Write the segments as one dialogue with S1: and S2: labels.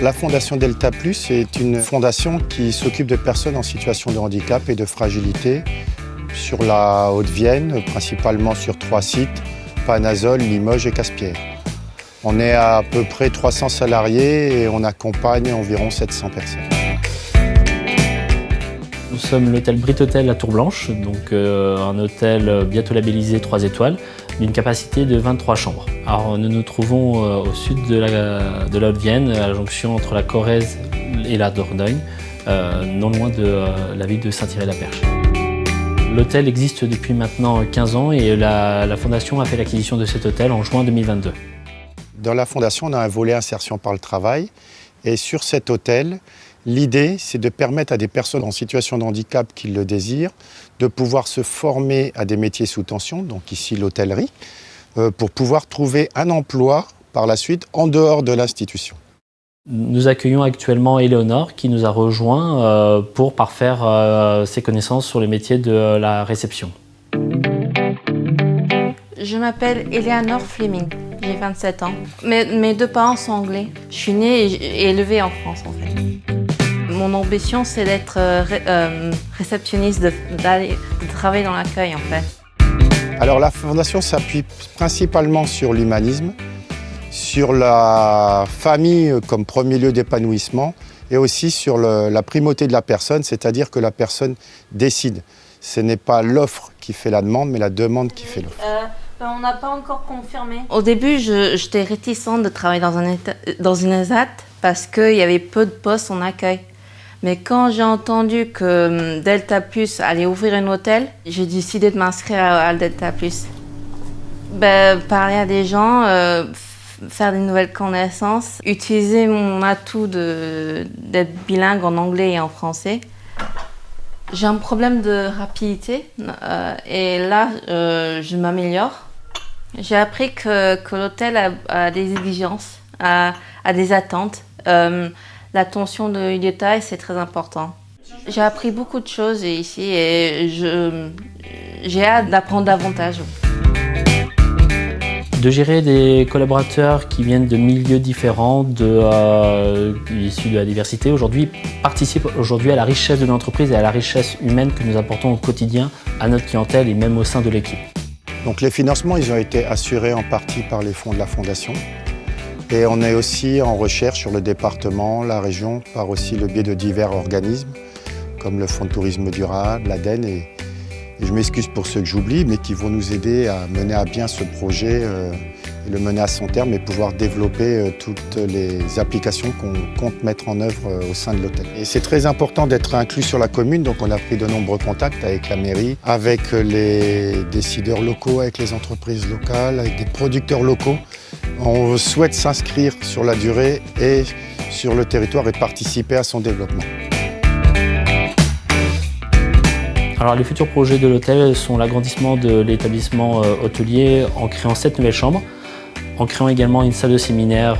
S1: la Fondation Delta Plus est une fondation qui s'occupe de personnes en situation de handicap et de fragilité sur la Haute-Vienne, principalement sur 3 sites, Panazol, Limoges et Caspières. On est à peu près 300 salariés et on accompagne environ 700 personnes.
S2: Nous sommes l'hôtel Brit-Hôtel à Tour-Blanche, donc un hôtel bientôt labellisé 3 étoiles, d'une capacité de 23 chambres. Alors nous nous trouvons au sud de la Haute-Vienne, à la jonction entre la Corrèze et la Dordogne, non loin de la ville de Saint-Thierry-la-Perche. L'hôtel existe depuis maintenant 15 ans et la Fondation a fait l'acquisition de cet hôtel en juin 2022.
S1: Dans la Fondation, on a un volet insertion par le travail et sur cet hôtel, l'idée, c'est de permettre à des personnes en situation de handicap qui le désirent de pouvoir se former à des métiers sous tension, donc ici l'hôtellerie, pour pouvoir trouver un emploi par la suite en dehors de l'institution.
S2: Nous accueillons actuellement Éléonore qui nous a rejoint pour parfaire ses connaissances sur les métiers de la réception.
S3: Je m'appelle Eleanor Fleming, j'ai 27 ans. Mes 2 parents sont anglais. Je suis née et élevée en France en fait. Mon ambition c'est d'être réceptionniste, de travailler dans l'accueil en fait.
S1: Alors la Fondation s'appuie principalement sur l'humanisme, sur la famille comme premier lieu d'épanouissement et aussi sur la primauté de la personne, c'est-à-dire que la personne décide. Ce n'est pas l'offre qui fait la demande, mais la demande qui fait l'offre.
S3: On n'a pas encore confirmé. Au début, j'étais réticente de travailler dans une ESAT parce qu'il y avait peu de postes en accueil. Mais quand j'ai entendu que Delta Plus allait ouvrir un hôtel, j'ai décidé de m'inscrire à Delta Plus. Parler à des gens, faire des nouvelles connaissances, utiliser mon atout d'être bilingue en anglais et en français. J'ai un problème de rapidité et là, je m'améliore. J'ai appris que l'hôtel a des exigences, a des attentes. L'attention de détail, c'est très important. J'ai appris beaucoup de choses ici et j'ai hâte d'apprendre davantage.
S2: De gérer des collaborateurs qui viennent de milieux différents, issus de la diversité, participe à la richesse de l'entreprise et à la richesse humaine que nous apportons au quotidien à notre clientèle et même au sein de l'équipe.
S1: Donc les financements, ils ont été assurés en partie par les fonds de la Fondation. Et on est aussi en recherche sur le département, la région, par aussi le biais de divers organismes, comme le Fonds de tourisme durable, l'ADEN, et je m'excuse pour ceux que j'oublie, mais qui vont nous aider à mener à bien ce projet, et le mener à son terme et pouvoir développer toutes les applications qu'on compte mettre en œuvre au sein de l'hôtel. Et c'est très important d'être inclus sur la commune, donc on a pris de nombreux contacts avec la mairie, avec les décideurs locaux, avec les entreprises locales, avec des producteurs locaux. On souhaite s'inscrire sur la durée et sur le territoire et participer à son développement.
S2: Alors, les futurs projets de l'hôtel sont l'agrandissement de l'établissement hôtelier en créant 7 nouvelles chambres, en créant également une salle de séminaire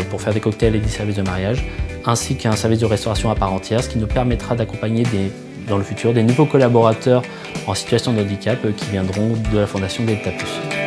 S2: pour faire des cocktails et des services de mariage, ainsi qu'un service de restauration à part entière, ce qui nous permettra d'accompagner dans le futur des nouveaux collaborateurs en situation de handicap qui viendront de la Fondation Delta Plus.